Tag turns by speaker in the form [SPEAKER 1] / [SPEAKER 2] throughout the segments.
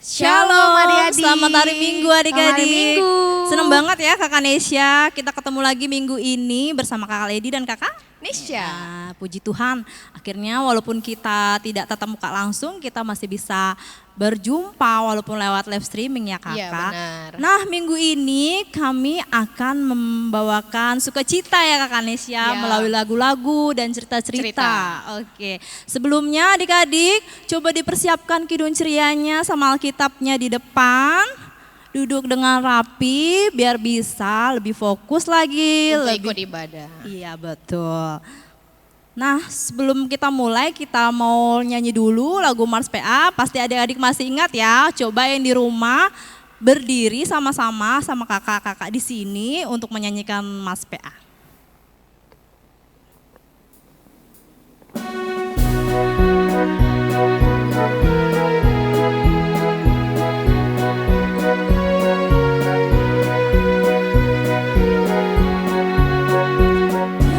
[SPEAKER 1] Shalom adik-adik.
[SPEAKER 2] Selamat hari Minggu
[SPEAKER 1] Selamat hari
[SPEAKER 2] adik-adik.
[SPEAKER 1] Minggu.
[SPEAKER 2] Seneng banget ya Kakak Nesya, kita ketemu lagi minggu ini bersama Kakak Lady dan Kakak
[SPEAKER 1] Nisha.
[SPEAKER 2] Nah, puji Tuhan, akhirnya walaupun kita tidak tatap muka langsung, kita masih bisa berjumpa walaupun lewat live streaming ya Kakak.
[SPEAKER 1] Iya, benar.
[SPEAKER 2] Nah, minggu ini kami akan membawakan sukacita ya Kakak Nesya
[SPEAKER 1] Iya.
[SPEAKER 2] melalui lagu-lagu dan cerita-cerita.
[SPEAKER 1] Cerita.
[SPEAKER 2] Oke, sebelumnya adik-adik coba dipersiapkan kidung cerianya sama Alkitabnya di depan. Duduk dengan rapi biar bisa lebih fokus lagi.
[SPEAKER 1] Untuk ikut ibadah.
[SPEAKER 2] Iya betul. Nah sebelum kita mulai kita mau nyanyi dulu lagu Mars PA. Pasti adik-adik masih ingat ya. Coba yang di rumah berdiri sama-sama sama kakak-kakak di sini untuk menyanyikan Mars PA.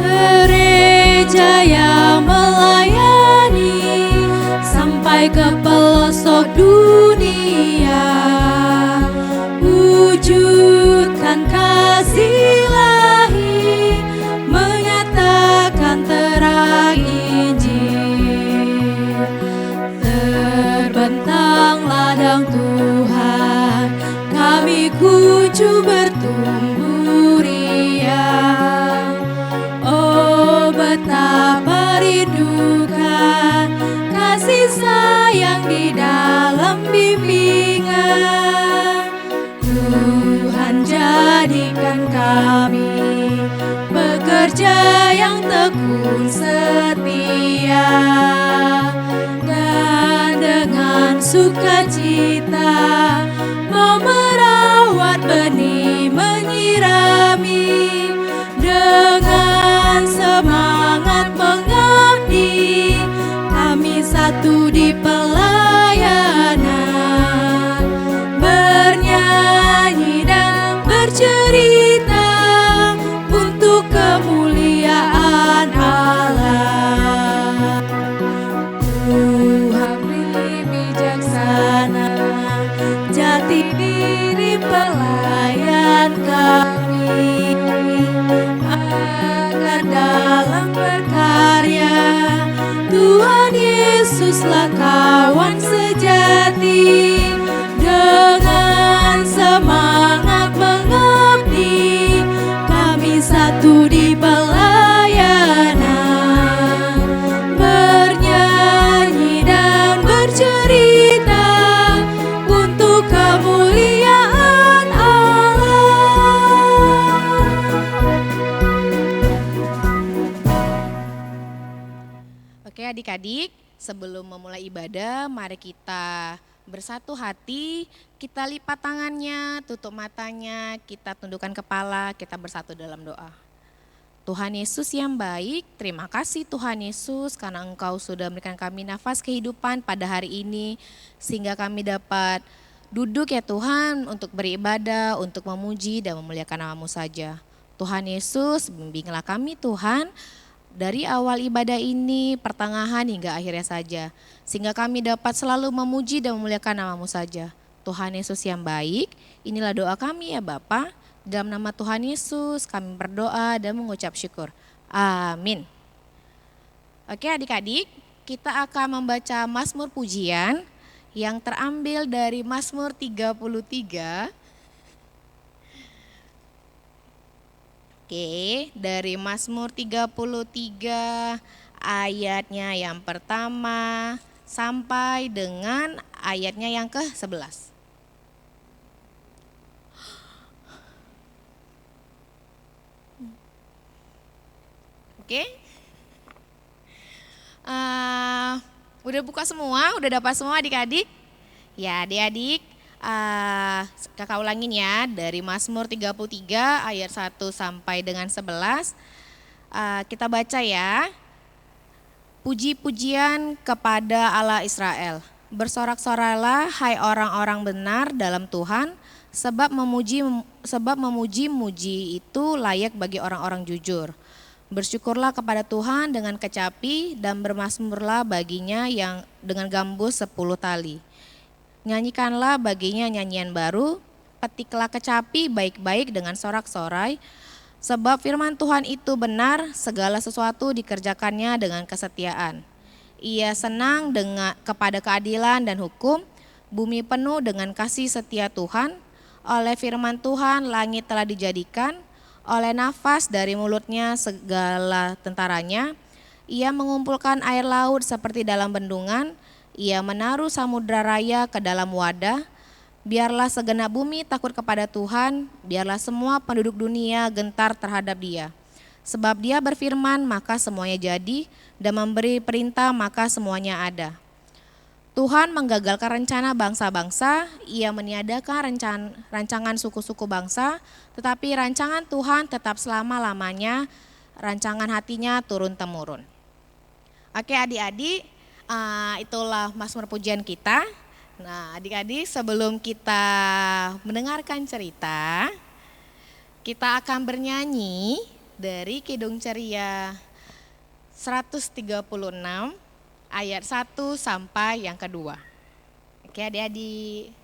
[SPEAKER 2] Gereja yang melayani sampai ke pelosok dunia, wujudkan kasih ilahi, menyatakan terang Injil. Terbentang ladang Tuhan, kami kunjung bertumbuh riang. Oh betapa rindukan kasih sayang di dalam bimbingan. Tuhan jadikan kami pekerja yang tekun setia, dan dengan sukacita mau merawat benih menyirami. Dengan semangat mengabdi, kami satu di pelayanan, bernyanyi dan bercerita untuk kemuliaan Allah. Tuhan beri bijaksana, jati diri pelayan kami, agar dalam berkarya Tuhan Yesuslah kawan sejati. Dengan semangat mengabdi, kami satu di pelayanan, bernyanyi dan bercerita untuk kemuliaan Allah.
[SPEAKER 1] Oke adik-adik, sebelum memulai ibadah, mari kita bersatu hati, kita lipat tangannya, tutup matanya, kita tundukkan kepala, kita bersatu dalam doa. Tuhan Yesus yang baik, terima kasih Tuhan Yesus karena Engkau sudah memberikan kami nafas kehidupan pada hari ini, sehingga kami dapat duduk ya Tuhan untuk beribadah, untuk memuji dan memuliakan nama-Mu saja. Tuhan Yesus, bimbinglah kami Tuhan, dari awal ibadah ini, pertengahan hingga akhirnya saja. Sehingga kami dapat selalu memuji dan memuliakan nama-Mu saja. Tuhan Yesus yang baik, inilah doa kami ya Bapa. Dalam nama Tuhan Yesus kami berdoa dan mengucap syukur. Amin. Oke adik-adik, kita akan membaca Mazmur Pujian yang terambil dari Mazmur 33. Oke, dari Mazmur 33 ayatnya yang pertama sampai dengan ayatnya yang ke-11. Oke. Udah buka semua, udah dapat semua adik-adik? Ya adik-adik, kakak ulangin ya, dari Mazmur 33 ayat 1 sampai dengan 11. Kita baca ya. Puji-pujian kepada Allah Israel. Bersorak-soraklah hai orang-orang benar dalam Tuhan, sebab memuji-muji itu layak bagi orang-orang jujur. Bersyukurlah kepada Tuhan dengan kecapi dan bermazmurlah baginya yang dengan gambus 10 tali. Nyanyikanlah baginya nyanyian baru, petiklah kecapi baik-baik dengan sorak-sorai, sebab firman Tuhan itu benar, segala sesuatu dikerjakannya dengan kesetiaan. Ia senang kepada keadilan dan hukum, bumi penuh dengan kasih setia Tuhan. Oleh firman Tuhan langit telah dijadikan, oleh nafas dari mulutnya segala tentaranya. Ia mengumpulkan air laut seperti dalam bendungan, ia menaruh samudra raya ke dalam wadah. Biarlah segenap bumi takut kepada Tuhan, biarlah semua penduduk dunia gentar terhadap Dia. Sebab Dia berfirman maka semuanya jadi, dan memberi perintah maka semuanya ada. Tuhan menggagalkan rencana bangsa-bangsa, Ia meniadakan rancangan suku-suku bangsa, tetapi rancangan Tuhan tetap selama-lamanya, rancangan hatinya turun-temurun. Oke adik-adik, itulah mazmur pujian kita. Nah adik-adik, sebelum kita mendengarkan cerita, kita akan bernyanyi dari Kidung Ceria 136 ayat 1 sampai yang kedua. Oke adik-adik.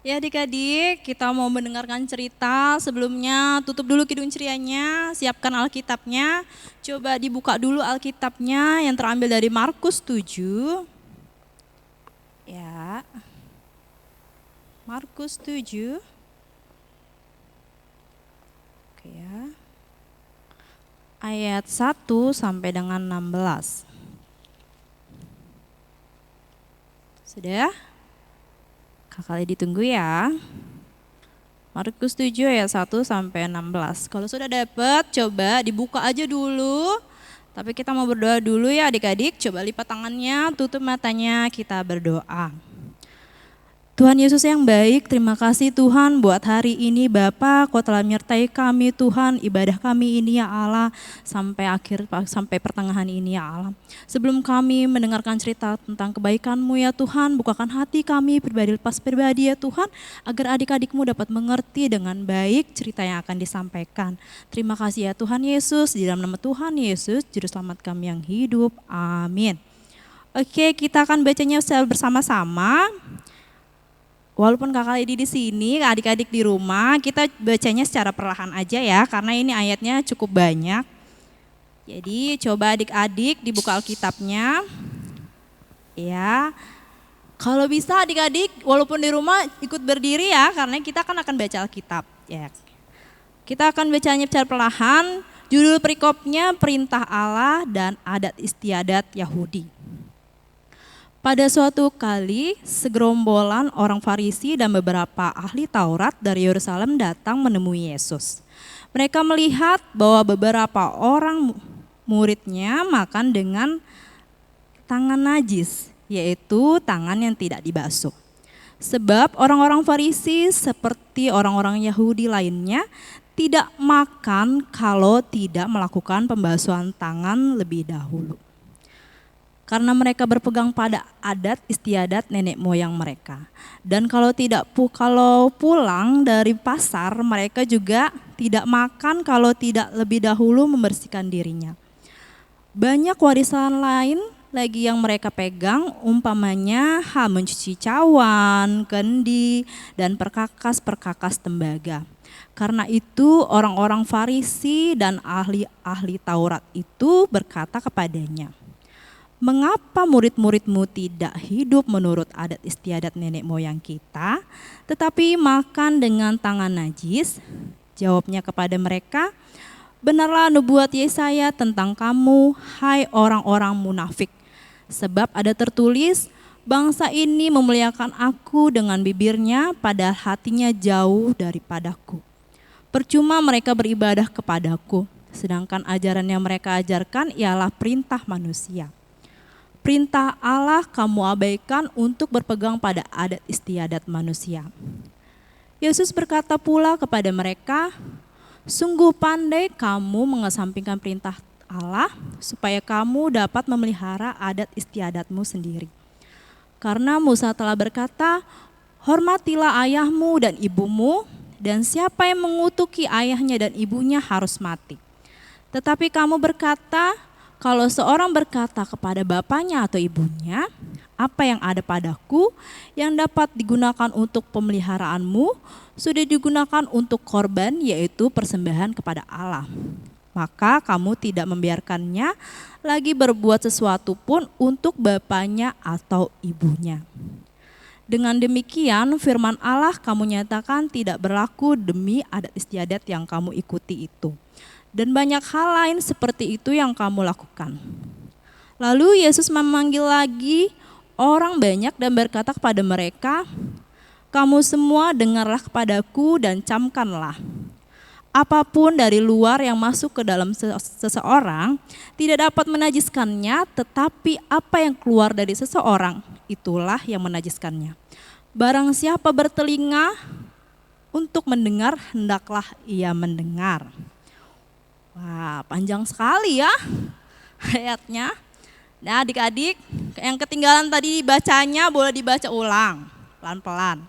[SPEAKER 2] Ya adik-adik, kita mau mendengarkan cerita. Sebelumnya tutup dulu Kidung Cerianya, siapkan Alkitabnya. Coba dibuka dulu Alkitabnya yang terambil dari Markus 7. Ya, Markus 7. Oke ya. Ayat 1 sampai dengan 16. Sudah? Kakak ditunggu ya. Markus 7 ayat 1 sampai 16. Kalau sudah dapat, coba dibuka aja dulu. Tapi kita mau berdoa dulu ya adik-adik. Coba lipat tangannya, tutup matanya, kita berdoa. Tuhan Yesus yang baik, terima kasih Tuhan buat hari ini Bapa, Kau telah menyertai kami Tuhan, ibadah kami ini ya Allah, sampai pertengahan ini ya Allah. Sebelum kami mendengarkan cerita tentang kebaikan-Mu ya Tuhan, bukakan hati kami pribadi lepas pribadi ya Tuhan, agar adik-adikmu dapat mengerti dengan baik cerita yang akan disampaikan. Terima kasih ya Tuhan Yesus, di dalam nama Tuhan Yesus, Juru Selamat kami yang hidup, amin. Oke, kita akan bacanya secara bersama-sama. Walaupun kakak Lidi di sini, adik-adik di rumah, kita bacanya secara perlahan aja ya, karena ini ayatnya cukup banyak. Jadi coba adik-adik dibuka Alkitabnya. Ya, kalau bisa adik-adik walaupun di rumah ikut berdiri ya, karena kita kan akan baca Alkitab. Ya, kita akan bacanya secara perlahan. Judul perikopnya Perintah Allah dan Adat Istiadat Yahudi. Pada suatu kali, segerombolan orang Farisi dan beberapa ahli Taurat dari Yerusalem datang menemui Yesus. Mereka melihat bahwa beberapa orang muridnya makan dengan tangan najis, yaitu tangan yang tidak dibasuh. Sebab orang-orang Farisi seperti orang-orang Yahudi lainnya tidak makan kalau tidak melakukan pembasuhan tangan lebih dahulu. Karena mereka berpegang pada adat istiadat nenek moyang mereka. Dan kalau pulang dari pasar, mereka juga tidak makan kalau tidak lebih dahulu membersihkan dirinya. Banyak warisan lain lagi yang mereka pegang, umpamanya mencuci cawan, kendi, dan perkakas-perkakas tembaga. Karena itu orang-orang Farisi dan ahli-ahli Taurat itu berkata kepadanya, "Mengapa murid-muridmu tidak hidup menurut adat istiadat nenek moyang kita, tetapi makan dengan tangan najis?" Jawabnya kepada mereka, "Benarlah nubuat Yesaya tentang kamu, hai orang-orang munafik. Sebab ada tertulis, bangsa ini memuliakan aku dengan bibirnya, padahal hatinya jauh daripadaku. Percuma mereka beribadah kepadaku, sedangkan ajaran yang mereka ajarkan ialah perintah manusia. Perintah Allah kamu abaikan untuk berpegang pada adat istiadat manusia." Yesus berkata pula kepada mereka, "Sungguh pandai kamu mengesampingkan perintah Allah supaya kamu dapat memelihara adat istiadatmu sendiri. Karena Musa telah berkata, hormatilah ayahmu dan ibumu, dan siapa yang mengutuki ayahnya dan ibunya harus mati. Tetapi kamu berkata, kalau seorang berkata kepada bapaknya atau ibunya, apa yang ada padaku yang dapat digunakan untuk pemeliharaanmu, sudah digunakan untuk korban, yaitu persembahan kepada Allah. Maka kamu tidak membiarkannya lagi berbuat sesuatu pun untuk bapaknya atau ibunya. Dengan demikian firman Allah kamu nyatakan tidak berlaku demi adat istiadat yang kamu ikuti itu. Dan banyak hal lain seperti itu yang kamu lakukan." Lalu Yesus memanggil lagi orang banyak dan berkata kepada mereka, "Kamu semua dengarlah kepadaku dan camkanlah. Apapun dari luar yang masuk ke dalam seseorang tidak dapat menajiskannya, tetapi apa yang keluar dari seseorang, itulah yang menajiskannya. Barang siapa bertelinga untuk mendengar, hendaklah ia mendengar." Wah, panjang sekali ya ayatnya. Nah, adik-adik, yang ketinggalan tadi bacanya boleh dibaca ulang pelan-pelan.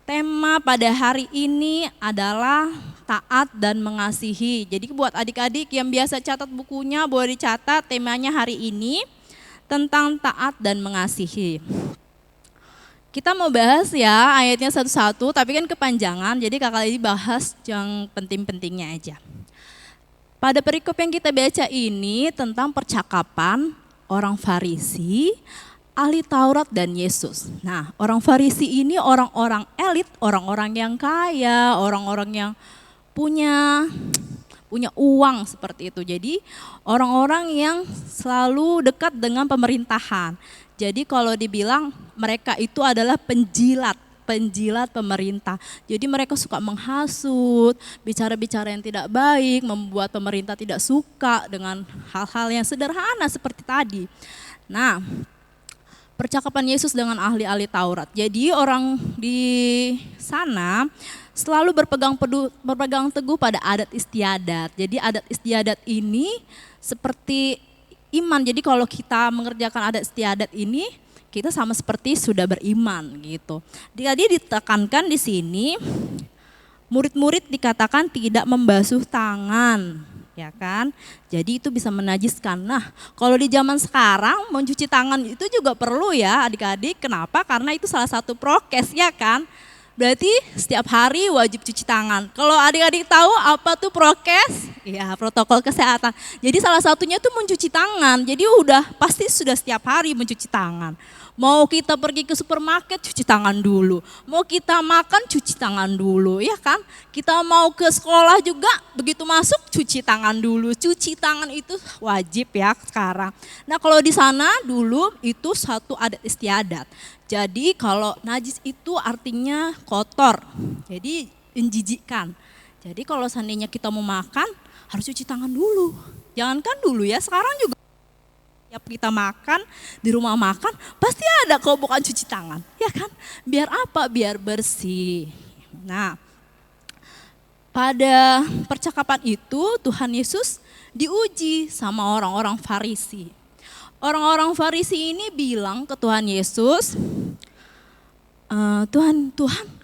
[SPEAKER 2] Tema pada hari ini adalah taat dan mengasihi. Jadi buat adik-adik yang biasa catat bukunya boleh dicatat, temanya hari ini tentang taat dan mengasihi. Kita mau bahas ya ayatnya satu-satu, tapi kan kepanjangan, jadi kakak ini bahas yang penting-pentingnya aja. Pada perikop yang kita baca ini tentang percakapan orang Farisi, ahli Taurat dan Yesus. Nah, orang Farisi ini orang-orang elit, orang-orang yang kaya, orang-orang yang punya uang seperti itu. Jadi orang-orang yang selalu dekat dengan pemerintahan. Jadi kalau dibilang mereka itu adalah penjilat pemerintah. Jadi mereka suka menghasut, bicara-bicara yang tidak baik, membuat pemerintah tidak suka dengan hal-hal yang sederhana seperti tadi. Nah, percakapan Yesus dengan ahli-ahli Taurat. Jadi orang di sana selalu berpegang teguh pada adat istiadat. Jadi adat istiadat ini seperti iman. Jadi kalau kita mengerjakan adat istiadat ini, kita sama seperti sudah beriman gitu. Jadi ditekankan di sini, murid-murid dikatakan tidak membasuh tangan, ya kan? Jadi itu bisa menajiskan. Nah, kalau di zaman sekarang mencuci tangan itu juga perlu ya adik-adik. Kenapa? Karena itu salah satu prokes, ya kan? Berarti setiap hari wajib cuci tangan. Kalau adik-adik tahu apa tuh prokes? Ya, protokol kesehatan. Jadi salah satunya tuh mencuci tangan. Jadi udah pasti sudah setiap hari mencuci tangan. Mau kita pergi ke supermarket, cuci tangan dulu. Mau kita makan, cuci tangan dulu, ya kan? Kita mau ke sekolah juga, begitu masuk cuci tangan dulu. Cuci tangan itu wajib ya sekarang. Nah, kalau di sana dulu itu satu adat istiadat. Jadi kalau najis itu artinya kotor, jadi menjijikkan. Jadi kalau seandainya kita mau makan, harus cuci tangan dulu. Jangankan dulu ya, sekarang juga tiap kita makan, di rumah makan, pasti ada kobokan cuci tangan, ya kan? Biar apa? Biar bersih. Nah, pada percakapan itu Tuhan Yesus diuji sama orang-orang Farisi. Orang-orang Farisi ini bilang ke Tuhan Yesus, Tuhan,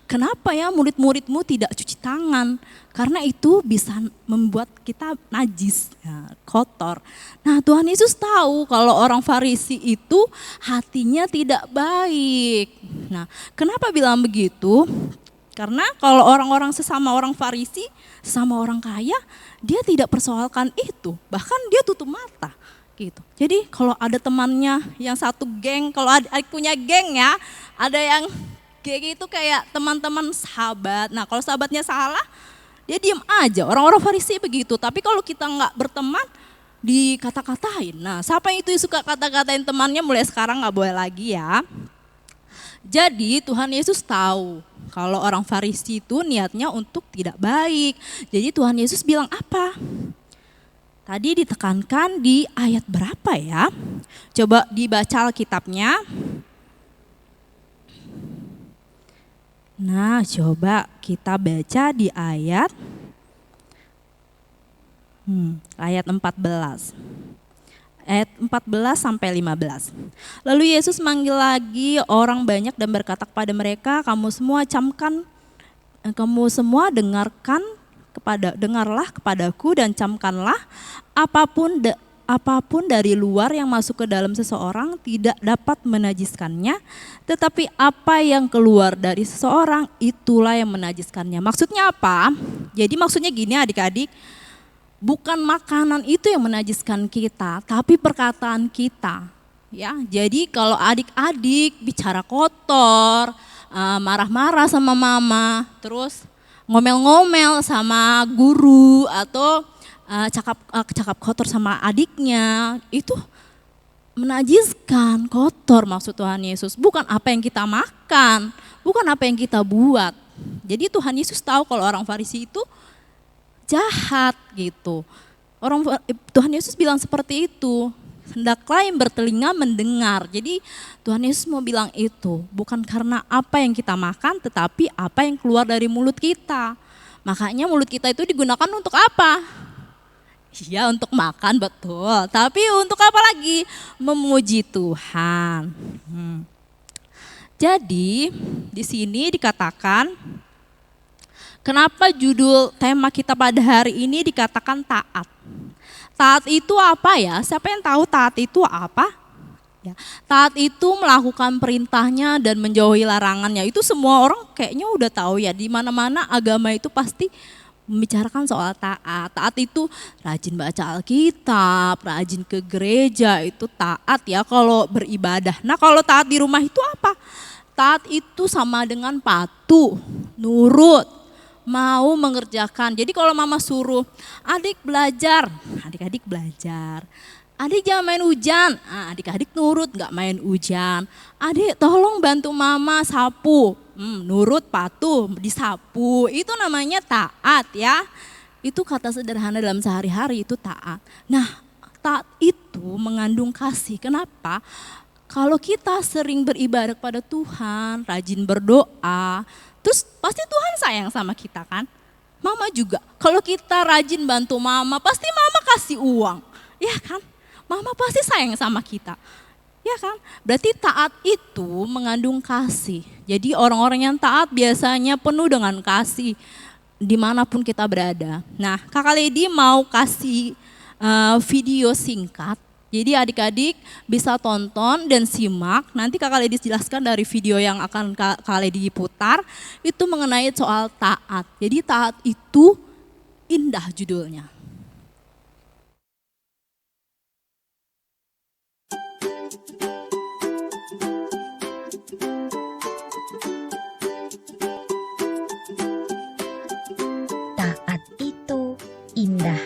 [SPEAKER 2] kenapa ya murid-muridmu tidak cuci tangan? Karena itu bisa membuat kita najis, ya, kotor. Nah, Tuhan Yesus tahu kalau orang Farisi itu hatinya tidak baik. Nah, kenapa bilang begitu? Karena kalau orang-orang sesama orang Farisi, sesama orang kaya, dia tidak persoalkan itu, bahkan dia tutup mata gitu. Jadi kalau ada temannya yang satu geng, kalau adik punya geng ya, ada yang kayak gitu kayak teman-teman sahabat. Nah kalau sahabatnya salah, dia diem aja. Orang-orang Farisi begitu. Tapi kalau kita nggak berteman, dikata-katain. Nah siapa yang itu suka kata-katain temannya, mulai sekarang nggak boleh lagi ya. Jadi Tuhan Yesus tahu kalau orang Farisi itu niatnya untuk tidak baik. Jadi Tuhan Yesus bilang apa? Tadi ditekankan di ayat berapa ya? Coba dibaca Alkitabnya. Nah, coba kita baca di ayat 14. Ayat 14 sampai 15. Lalu Yesus manggil lagi orang banyak dan berkata kepada mereka, kamu semua dengarlah kepadaku dan camkanlah, apapun dari luar yang masuk ke dalam seseorang tidak dapat menajiskannya, tetapi apa yang keluar dari seseorang itulah yang menajiskannya. Maksudnya apa? Jadi maksudnya gini adik-adik, bukan makanan itu yang menajiskan kita, tapi perkataan kita. Ya, jadi kalau adik-adik bicara kotor, marah-marah sama mama, terus ngomel-ngomel sama guru atau cakap kotor sama adiknya, itu menajiskan, kotor maksud Tuhan Yesus. Bukan apa yang kita makan, bukan apa yang kita buat. Jadi Tuhan Yesus tahu kalau orang Farisi itu jahat gitu. Tuhan Yesus bilang seperti itu. Hendaklah yang bertelinga mendengar. Jadi Tuhan Yesus mau bilang itu bukan karena apa yang kita makan, tetapi apa yang keluar dari mulut kita. Makanya mulut kita itu digunakan untuk apa? Iya, untuk makan, betul. Tapi untuk apa lagi? Memuji Tuhan. Jadi di sini dikatakan, kenapa judul tema kita pada hari ini dikatakan taat? Taat itu apa ya? Siapa yang tahu taat itu apa? Ya, taat itu melakukan perintahnya dan menjauhi larangannya. Itu semua orang kayaknya udah tahu ya. Di mana-mana agama itu pasti membicarakan soal taat. Taat itu rajin baca Alkitab, rajin ke gereja, itu taat ya kalau beribadah. Nah kalau taat di rumah itu apa? Taat itu sama dengan patuh, nurut, mau mengerjakan. Jadi kalau mama suruh adik belajar, adik-adik belajar. Adik jangan main hujan, adik-adik nurut gak main hujan. Adik tolong bantu mama sapu, nurut patuh disapu. Itu namanya taat ya. Itu kata sederhana dalam sehari-hari, itu taat. Nah taat itu mengandung kasih. Kenapa? Kalau kita sering beribadah kepada Tuhan, rajin berdoa, terus pasti Tuhan sayang sama kita kan. Mama juga, kalau kita rajin bantu mama, pasti mama kasih uang, ya kan? Mama pasti sayang sama kita, ya kan? Berarti taat itu mengandung kasih. Jadi orang-orang yang taat biasanya penuh dengan kasih dimanapun kita berada. Nah, Kakak Lady mau kasih video singkat. Jadi adik-adik bisa tonton dan simak. Nanti Kakak Lady jelaskan dari video yang akan Kakak Lady putar. Itu mengenai soal taat. Jadi taat itu indah judulnya.
[SPEAKER 3] Taat itu indah.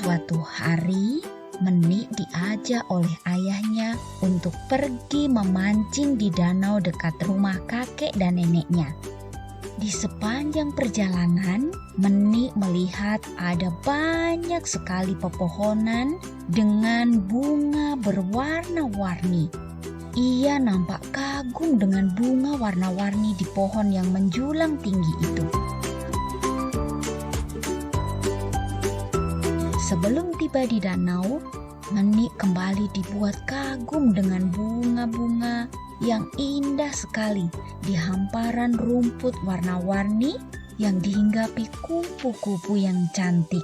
[SPEAKER 3] Suatu hari, Menik diajak oleh ayahnya untuk pergi memancing di danau dekat rumah kakek dan neneknya. Di sepanjang perjalanan, Menik melihat ada banyak sekali pepohonan dengan bunga berwarna-warni. ia nampak kagum dengan bunga warna-warni di pohon yang menjulang tinggi itu. Sebelum tiba di danau, Menik kembali dibuat kagum dengan bunga-bunga yang indah sekali di hamparan rumput warna-warni yang dihinggapi kupu-kupu yang cantik.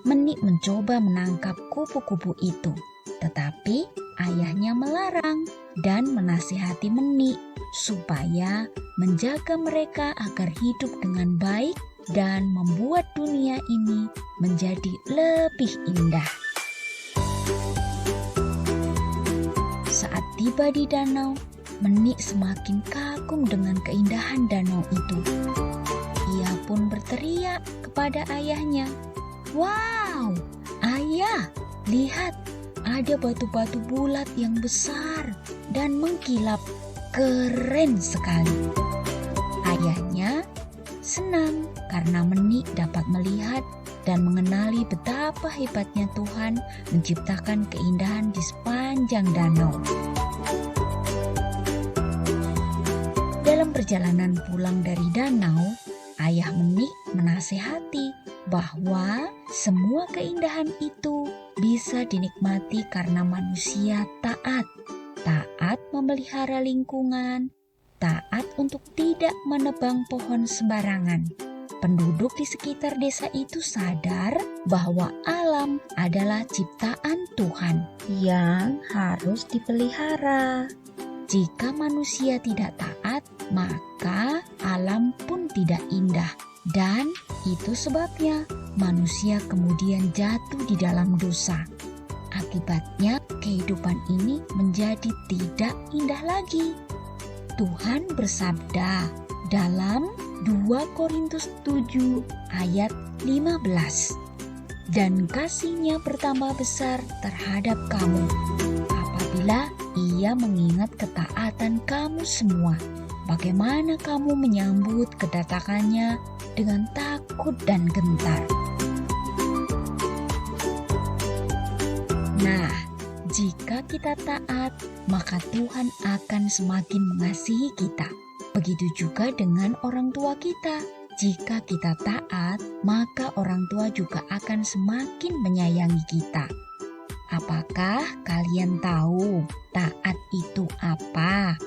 [SPEAKER 3] Menik mencoba menangkap kupu-kupu itu, tetapi ayahnya melarang dan menasihati Menik supaya menjaga mereka agar hidup dengan baik dan membuat dunia ini menjadi lebih indah. Saat tiba di danau, Menik semakin kagum dengan keindahan danau itu. Ia pun berteriak kepada ayahnya, "Wow, ayah, lihat, ada batu-batu bulat yang besar dan mengkilap. Keren sekali." Ayahnya senang karena Menik dapat melihat dan mengenali betapa hebatnya Tuhan menciptakan keindahan di sepanjang danau. Dalam perjalanan pulang dari danau, ayah Menik menasehati bahwa semua keindahan itu bisa dinikmati karena manusia taat. Taat memelihara lingkungan, taat untuk tidak menebang pohon sembarangan. Penduduk di sekitar desa itu sadar bahwa alam adalah ciptaan Tuhan yang harus dipelihara. Jika manusia tidak taat, maka alam pun tidak indah. Dan itu sebabnya manusia kemudian jatuh di dalam dosa. Akibatnya kehidupan ini menjadi tidak indah lagi. Tuhan bersabda dalam 2 Korintus 7 ayat 15, "Dan kasih-Nya bertambah besar terhadap kamu, apabila Ia mengingat ketaatan kamu semua, bagaimana kamu menyambut kedatangannya dengan takut dan gentar." Nah, jika kita taat, maka Tuhan akan semakin mengasihi kita. Begitu juga dengan orang tua kita. Jika kita taat, maka orang tua juga akan semakin menyayangi kita. Apakah kalian tahu taat itu apa?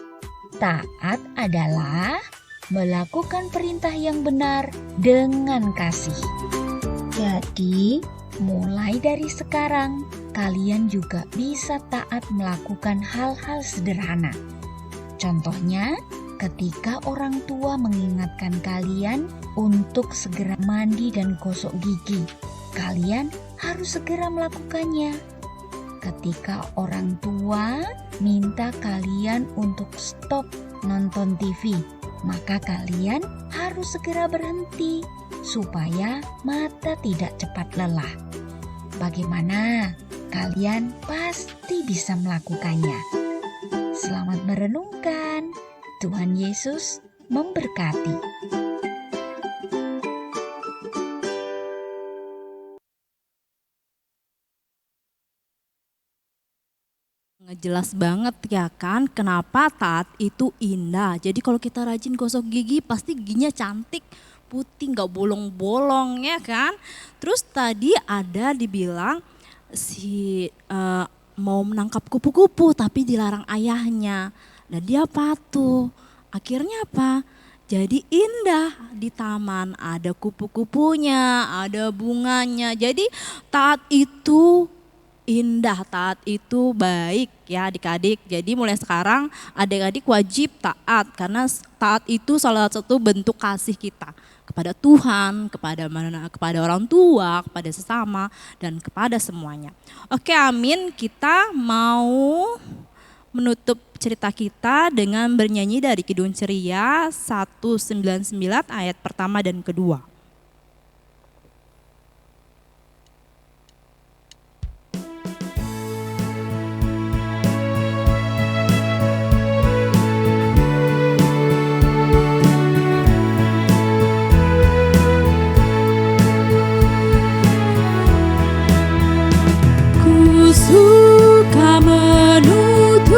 [SPEAKER 3] Taat adalah melakukan perintah yang benar dengan kasih. Jadi, mulai dari sekarang, kalian juga bisa taat melakukan hal-hal sederhana. Contohnya, ketika orang tua mengingatkan kalian untuk segera mandi dan gosok gigi, kalian harus segera melakukannya. Ketika orang tua minta kalian untuk stop nonton TV, maka kalian harus segera berhenti supaya mata tidak cepat lelah. Bagaimana? Kalian pasti bisa melakukannya. Selamat merenungkan. Tuhan Yesus memberkati.
[SPEAKER 2] Ngejelas banget ya kan kenapa taat itu indah. Jadi kalau kita rajin gosok gigi pasti giginya cantik, putih, gak bolong-bolong ya kan. Terus tadi ada dibilang mau menangkap kupu-kupu tapi dilarang ayahnya. Dan dia patuh. Akhirnya apa? Jadi indah di taman, ada kupu-kupunya, ada bunganya. Jadi taat itu indah, taat itu baik ya adik-adik. Jadi mulai sekarang adik-adik wajib taat karena taat itu salah satu bentuk kasih kita kepada Tuhan, kepada orang tua, kepada sesama dan kepada semuanya. Oke, amin. Kita mau menutup cerita kita dengan bernyanyi dari Kidung Ceria 199 ayat pertama dan kedua. Suka menutup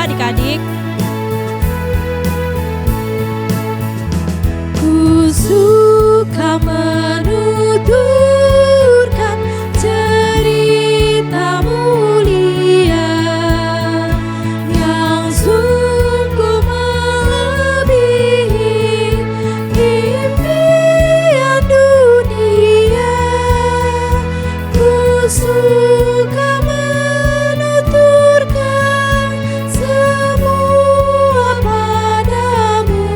[SPEAKER 2] adik-adik. Ku suka menuturkan cerita mulia yang sungguh melebihi impian dunia. Ku suka menuturkan semua padamu,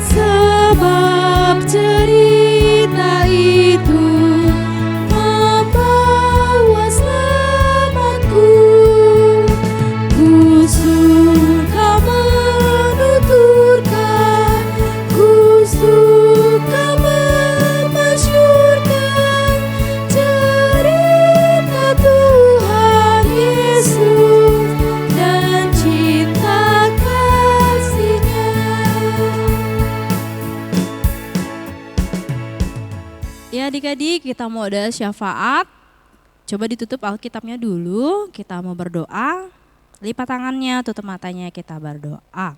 [SPEAKER 2] sebab cerita itu membawa selamatku. Ku suka menuturkan, ku suka memasyurkan cerita Tuhan Yesus dan cinta kasih-Nya. Ya adik-adik, kita mau ada syafaat. Coba ditutup Alkitabnya dulu, kita mau berdoa. Lipat tangannya, tutup matanya, kita berdoa.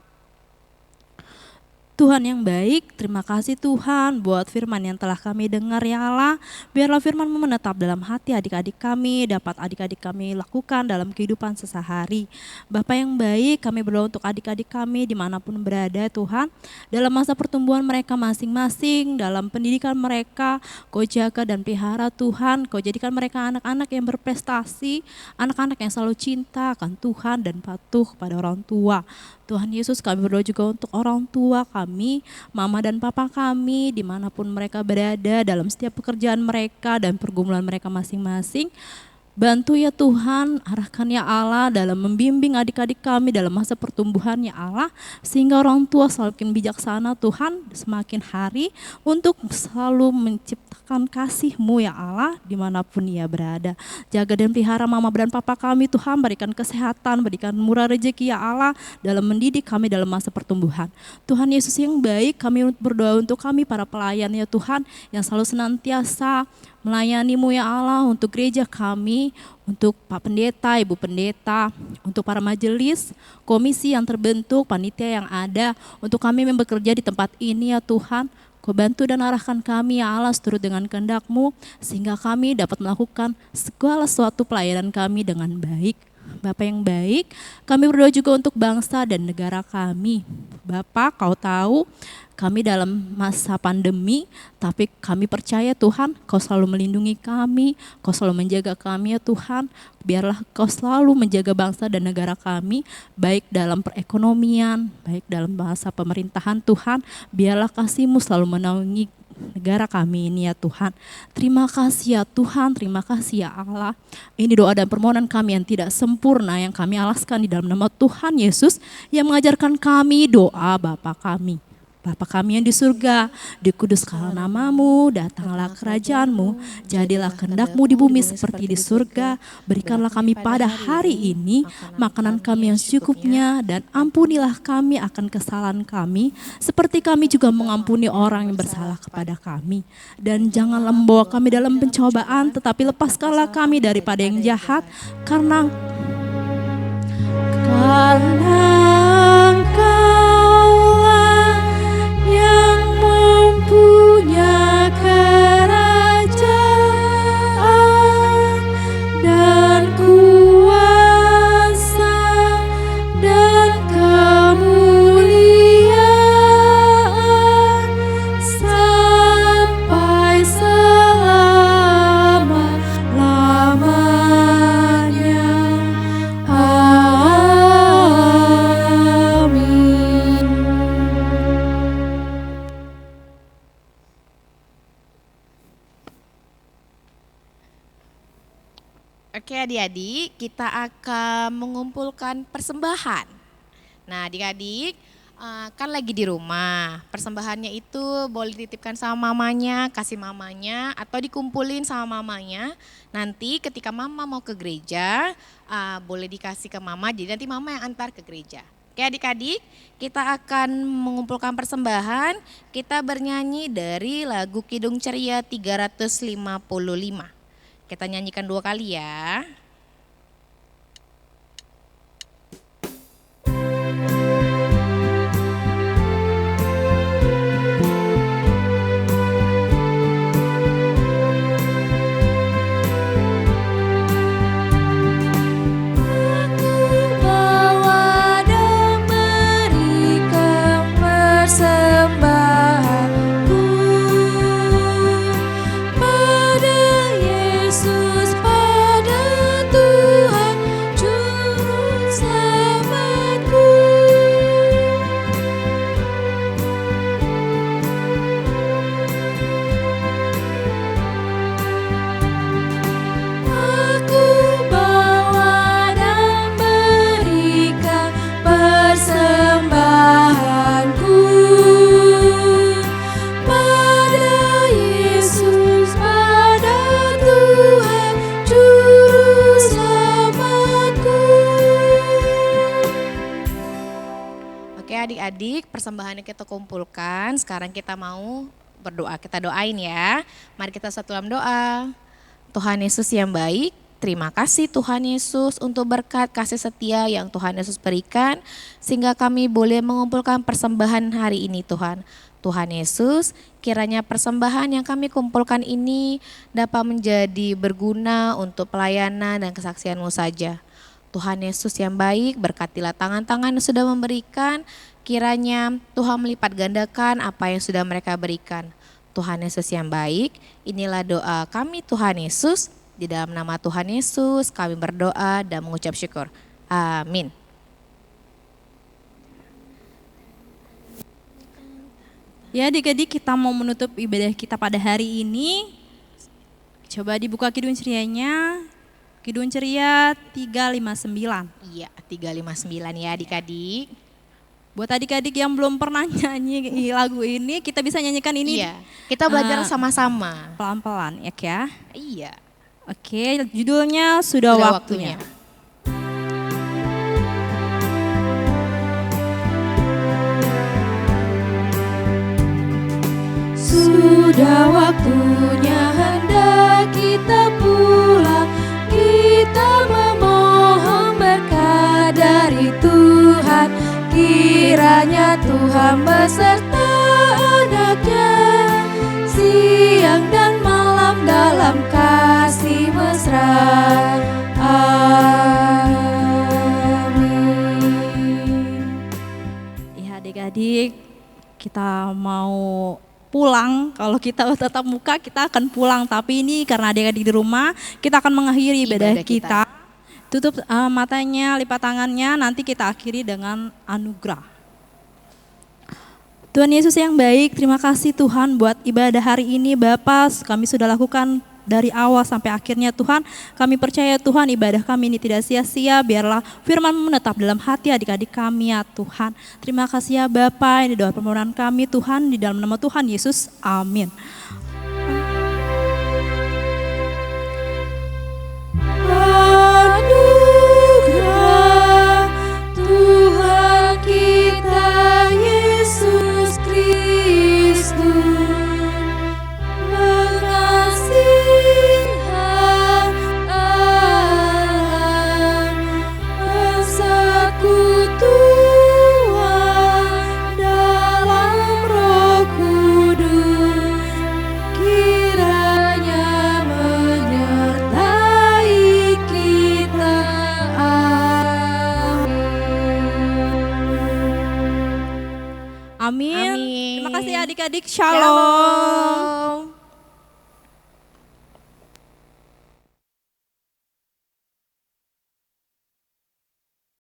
[SPEAKER 2] Tuhan yang baik, terima kasih Tuhan buat firman yang telah kami dengar ya Allah. Biarlah firman-Mu menetap dalam hati adik-adik kami, dapat adik-adik kami lakukan dalam kehidupan sehari-hari. Bapa yang baik, kami berdoa untuk adik-adik kami dimanapun berada Tuhan. Dalam masa pertumbuhan mereka masing-masing, dalam pendidikan mereka, Kau jaga dan pelihara Tuhan. Kau jadikan mereka anak-anak yang berprestasi, anak-anak yang selalu cinta akan Tuhan dan patuh kepada orang tua. Tuhan Yesus, kami berdoa juga untuk orang tua kami, mama dan papa kami, dimanapun mereka berada dalam setiap pekerjaan mereka dan pergumulan mereka masing-masing. Bantu ya Tuhan, arahkan ya Allah dalam membimbing adik-adik kami dalam masa pertumbuhan ya Allah, sehingga orang tua semakin bijaksana Tuhan semakin hari untuk selalu menciptakan kasih-Mu ya Allah dimanapun ia berada. Jaga dan pelihara mama dan papa kami Tuhan, berikan kesehatan, berikan murah rezeki ya Allah dalam mendidik kami dalam masa pertumbuhan. Tuhan Yesus yang baik, kami berdoa untuk kami para pelayan ya Tuhan yang selalu senantiasa melayani-Mu ya Allah, untuk gereja kami, untuk Pak Pendeta, Ibu Pendeta, untuk para majelis, komisi yang terbentuk, panitia yang ada, untuk kami yang bekerja di tempat ini ya Tuhan. Kau bantu dan arahkan kami ya Allah seturut dengan kehendak-Mu, sehingga kami dapat melakukan segala sesuatu pelayanan kami dengan baik. Bapa yang baik, kami berdoa juga untuk bangsa dan negara kami. Bapa, Kau tahu kami dalam masa pandemi, tapi kami percaya Tuhan, Kau selalu melindungi kami, Kau selalu menjaga kami ya Tuhan. Biarlah Kau selalu menjaga bangsa dan negara kami, baik dalam perekonomian, baik dalam masa pemerintahan Tuhan. Biarlah kasih-Mu selalu menaungi negara kami ini ya Tuhan. Terima kasih ya Tuhan, terima kasih ya Allah. Ini doa dan permohonan kami yang tidak sempurna yang kami alaskan di dalam nama Tuhan Yesus yang mengajarkan kami doa Bapa kami. Bapa kami yang di surga, dikuduskanlah nama-Mu, datanglah kerajaan-Mu, jadilah kehendak-Mu di bumi seperti di surga. Berikanlah kami pada hari ini makanan kami yang secukupnya, dan ampunilah kami akan kesalahan kami, seperti kami juga mengampuni orang yang bersalah kepada kami. Dan janganlah membawa kami dalam pencobaan, tetapi lepaskanlah kami daripada yang jahat, karena Engkaulah yang mempunyai kerajaan dan kuasa dan kemuliaan sampai selama-lamanya. Amin.
[SPEAKER 1] Oke adik-adik, kita akan mengumpulkan persembahan. Nah adik-adik, kan lagi di rumah, persembahannya itu boleh dititipkan sama mamanya, kasih mamanya, atau dikumpulin sama mamanya. Nanti ketika mama mau ke gereja, boleh dikasih ke mama, jadi nanti mama yang antar ke gereja. Oke adik-adik, kita akan mengumpulkan persembahan, kita bernyanyi dari lagu Kidung Ceria 355. Kita nyanyikan 2 kali ya. adik-adik, persembahan yang kita kumpulkan, sekarang kita mau berdoa. Kita doain ya. Mari kita satu dalam doa. Tuhan Yesus yang baik, terima kasih Tuhan Yesus untuk berkat kasih setia yang Tuhan Yesus berikan, sehingga kami boleh mengumpulkan persembahan hari ini Tuhan. Tuhan Yesus, kiranya persembahan yang kami kumpulkan ini dapat menjadi berguna untuk pelayanan dan kesaksian-Mu saja. Tuhan Yesus yang baik, berkatilah tangan-tangan yang sudah memberikan, kiranya Tuhan melipat gandakan apa yang sudah mereka berikan. Tuhan Yesus yang baik, inilah doa kami Tuhan Yesus, di dalam nama Tuhan Yesus kami berdoa dan mengucap syukur. Amin.
[SPEAKER 2] Ya adik-adik, kita mau menutup ibadah kita pada hari ini. Coba dibuka Kidung Cerianya. Kidung Ceria 359.
[SPEAKER 1] Iya, 359 ya adik-adik.
[SPEAKER 2] Buat adik-adik yang belum pernah nyanyi lagu ini, kita bisa nyanyikan ini
[SPEAKER 1] Iya, kita belajar sama-sama.
[SPEAKER 2] pelan-pelan ya.
[SPEAKER 1] Iya.
[SPEAKER 2] Oke, judulnya Sudah Waktunya. Sudah waktunya hendak kita pulang, kita memohon berkat dari Tuhan. Kiranya Tuhan beserta anaknya, siang dan malam dalam kasih mesra. Amin. Ya adik-adik, kita mau pulang. Kalau kita tetap muka, kita akan pulang. Tapi ini karena adik-adik di rumah, kita akan mengakhiri ibadah kita. Tutup matanya, lipat tangannya, nanti kita akhiri dengan anugerah. Tuhan Yesus yang baik, terima kasih Tuhan buat ibadah hari ini Bapak, kami sudah lakukan dari awal sampai akhirnya Tuhan. Kami percaya Tuhan ibadah kami ini tidak sia-sia, biarlah firman menetap dalam hati adik-adik kami ya Tuhan. Terima kasih ya Bapak, ini doa permohonan kami Tuhan, di dalam nama Tuhan Yesus, amin. Anugerah Tuhan kita Yesus Kristus, pengasihan Allah, persekutuan dalam Roh Kudus, kiranya menyertai kita. Amin. Amin. Terima kasih adik-adik. Shalom.